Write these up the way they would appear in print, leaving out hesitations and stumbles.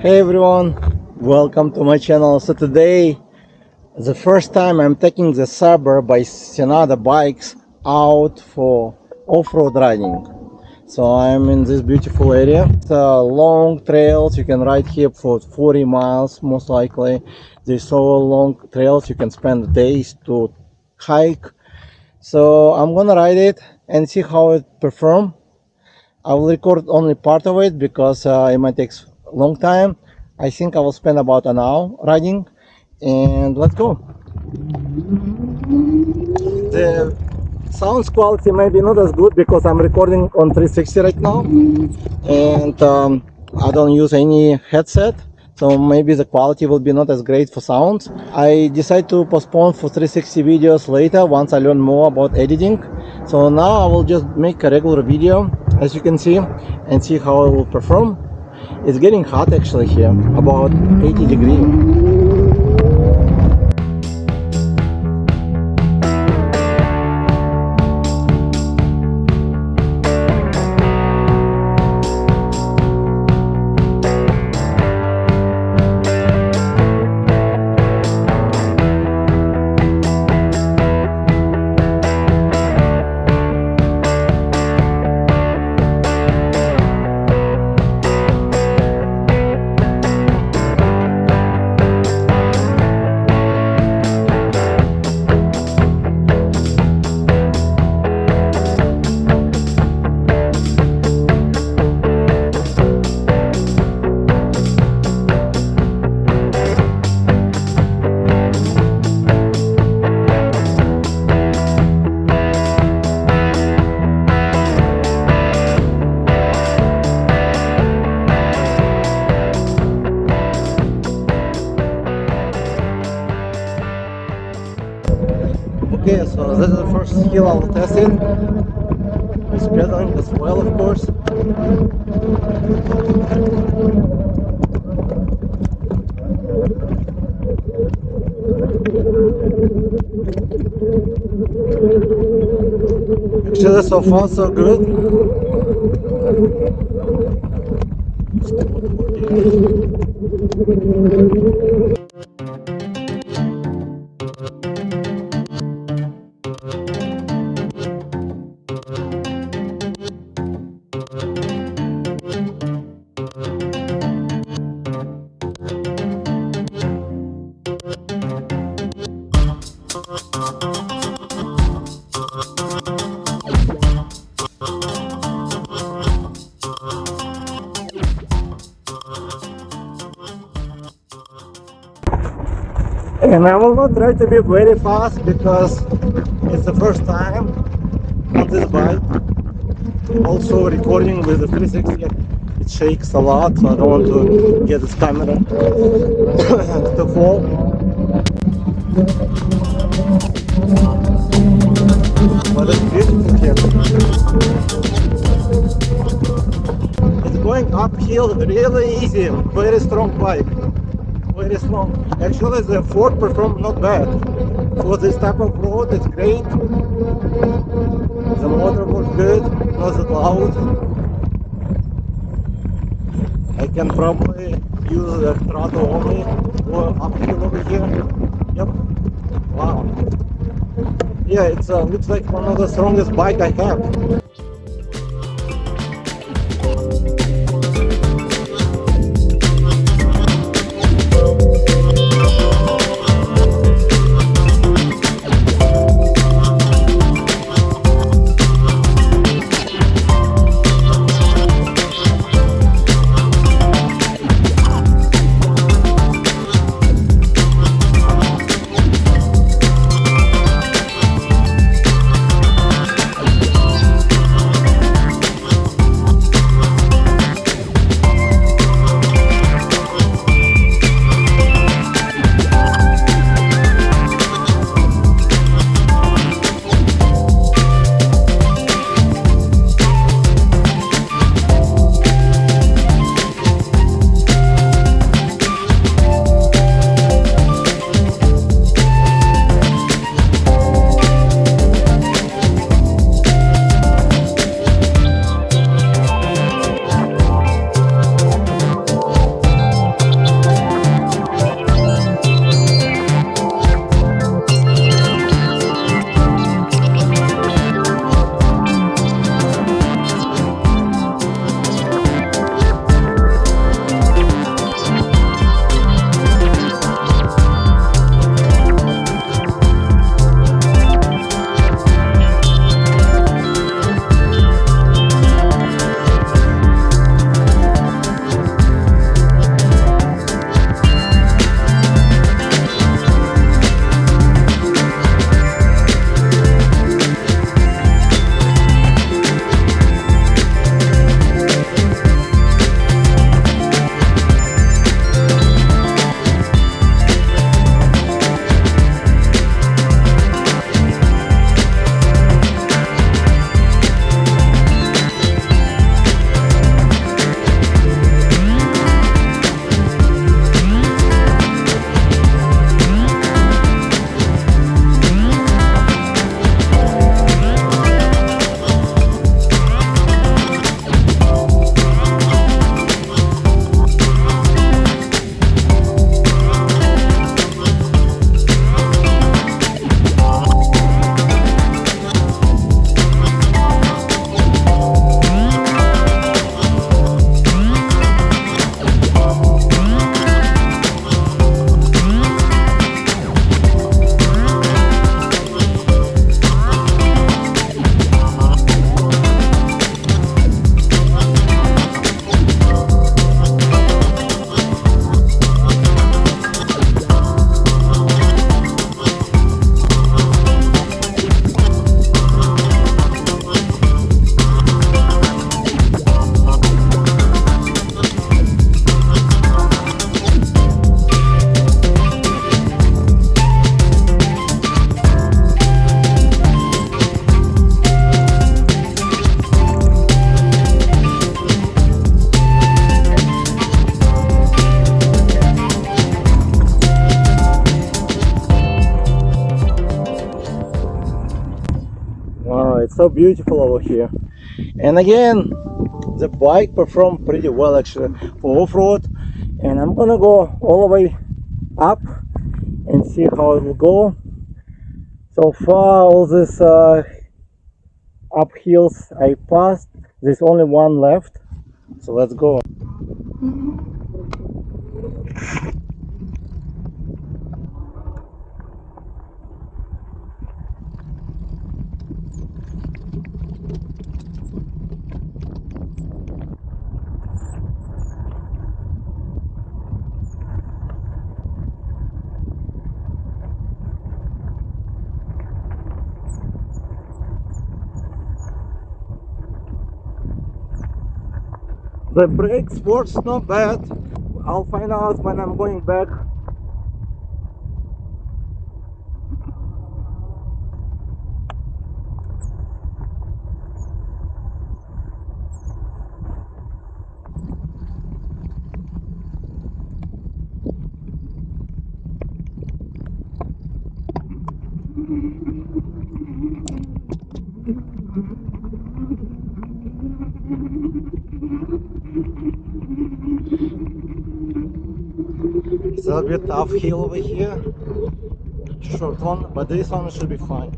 Hey everyone, welcome to my channel. So today, the first time I'm taking the Saber by Senada bikes out for off-road riding. So I'm in this beautiful area. It's long trails. You can ride here for 40 miles most likely. These so long trails you can spend days to hike. So I'm gonna ride it and see how it performs. I will record only part of it because it might take a long time. I think I will spend about an hour riding, and let's go. The sound quality may be not as good because I'm recording on 360 right now, and I don't use any headset, so maybe the quality will be not as great for sound. I decided to postpone for 360 videos later once I learn more about editing. So now I will just make a regular video, as you can see, and see how it will perform. It's getting hot actually here, about 80 degrees. Okay, so this is the first hill I will test it. With pedaling as well, of course. Actually, so far so good. And I will not try to be very fast because it's the first time on this bike. Also recording with the 360, it shakes a lot, so I don't want to get this camera to fall. But it's beautiful here. It's going uphill really easy, very strong bike. Very strong. Actually, the Ford performed not bad. For this type of road, it's great. The motor was good, not that loud. I can probably use the throttle only for uphill over here. Yep. Wow. Yeah, it looks like one of the strongest bike I have. it's so beautiful over here. And again, the bike performed pretty well actually for off-road, and I'm gonna go all the way up and see how it will go. So far all these uphills I passed, there's only one left, so let's go. The brakes works not bad. I'll find out when I'm going back. It's a bit tough hill over here, short one, but this one should be fine.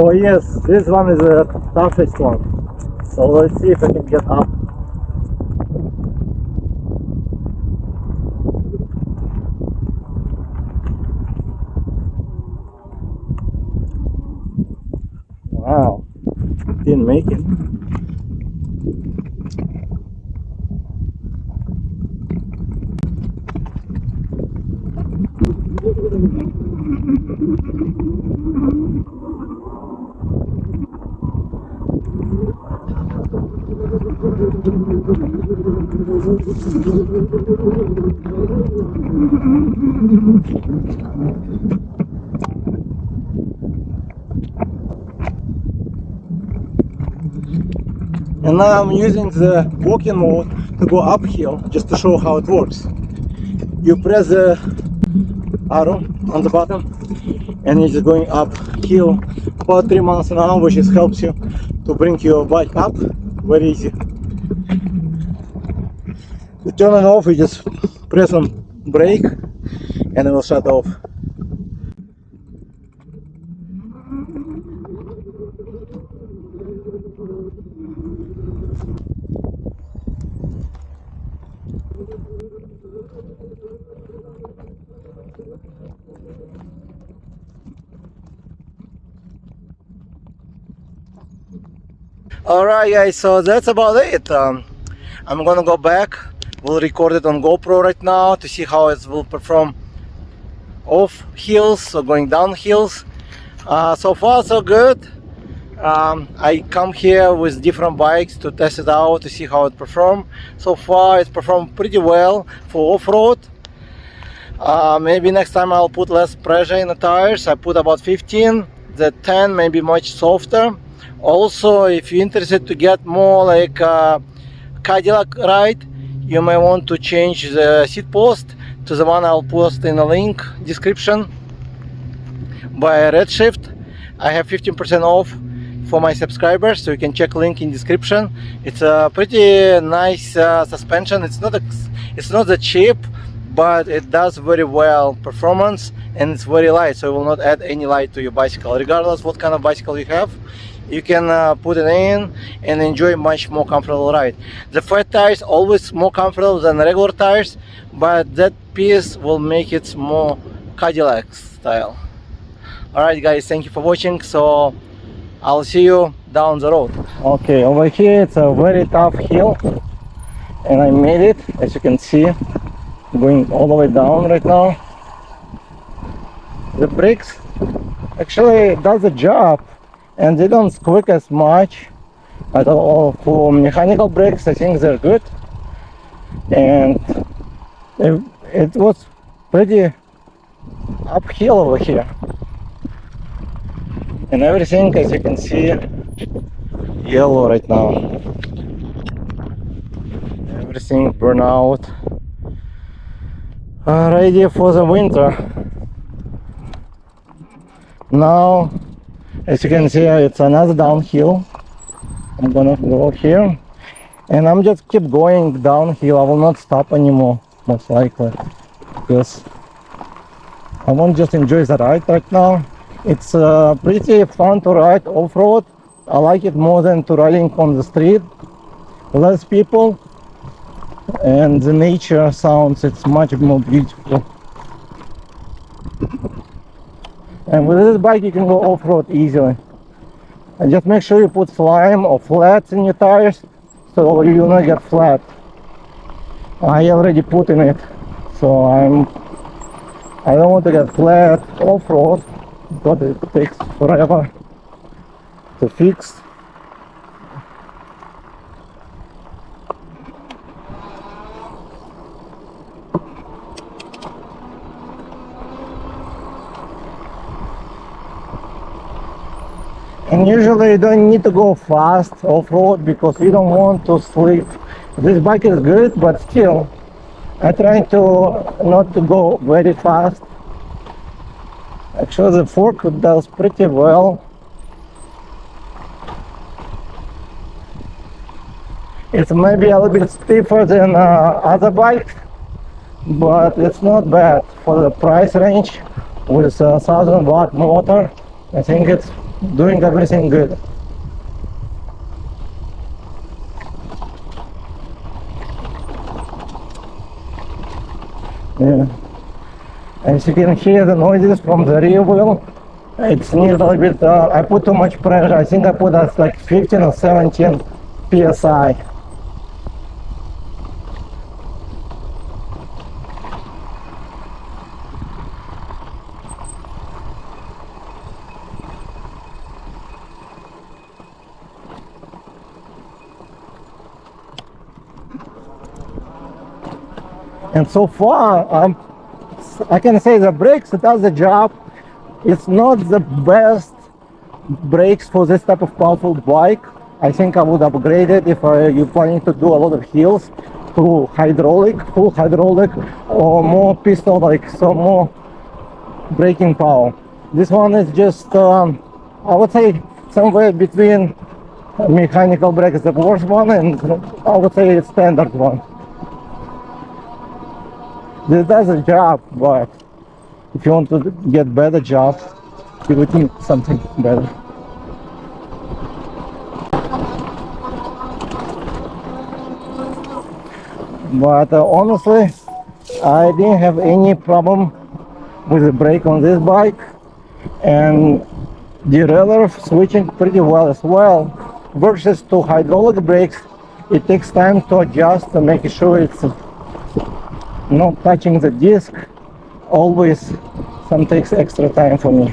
Oh yes, this one is the toughest one. So let's see if I can get up. Wow, didn't make it. And now I'm using the walking mode to go uphill, just to show how it works. You press the arrow on the bottom and it's going uphill about 3 miles an hour, which just helps you to bring your bike up very easy. To turn it off, you just press on brake and it will shut off. Alright guys, so that's about it. I'm gonna go back. We'll record it on GoPro right now to see how it will perform off hills or going down hills. So far so good. I come here with different bikes to test it out to see how it performs. So far it's performed pretty well for off-road. Maybe next time I'll put less pressure in the tires. I put about 15. The 10 may be much softer. Also, if you're interested to get more like a Cadillac ride, you may want to change the seat post to the one I'll post in the link description by Redshift. I have 15% off for my subscribers, so you can check link in description. It's a pretty nice suspension. It's not that cheap, but it does very well performance, and it's very light, so it will not add any light to your bicycle. Regardless what kind of bicycle you have, you can put it in and enjoy much more comfortable ride. The fat tires always more comfortable than regular tires, but that piece will make it more Cadillac style. Alright guys, thank you for watching, so I'll see you down the road. Okay, over here it's a very tough hill, and I made it, as you can see, going all the way down right now. The brakes actually does the job, and they don't squeak as much. But for mechanical brakes, I think they're good, and it was pretty uphill over here. And everything, as you can see, yellow right now. Everything burn out, ready for the winter. Now, as you can see, it's another downhill. I'm gonna go here, and I'm just keep going downhill. I will not stop anymore, most likely, because I want to just enjoy the ride right now. It's pretty fun to ride off-road. I like it more than to riding on the street. Less people, and the nature sounds, it's much more beautiful. And with this bike you can go off-road easily. And just make sure you put slime or flats in your tires, so you will not get flat. I already put in it, so I don't want to get flat off-road, because it takes forever to fix. And usually you don't need to go fast off-road because you don't want to slip. This bike is good, but still I try to not to go very fast. Actually the fork does pretty well. It's maybe a little bit stiffer than other bikes, but it's not bad for the price range. With a 1000-watt motor, I think it's doing everything good. Yeah. As you can hear the noises from the rear wheel, it's needs a little bit, I put too much pressure. I think I put at like 15 or 17 psi. And so far, I can say the brakes does the job. It's not the best brakes for this type of powerful bike. I think I would upgrade it if you're planning to do a lot of hills to hydraulic, full hydraulic, or more piston, like some more braking power. This one is just, I would say, somewhere between mechanical brakes, the worst one, and I would say it's standard one. This does a job, but if you want to get better job, you would need something better. But honestly, I didn't have any problem with the brake on this bike, and derailleur switching pretty well as well. Versus to hydraulic brakes, it takes time to adjust to make sure it's not touching the disc. Always some takes extra time for me.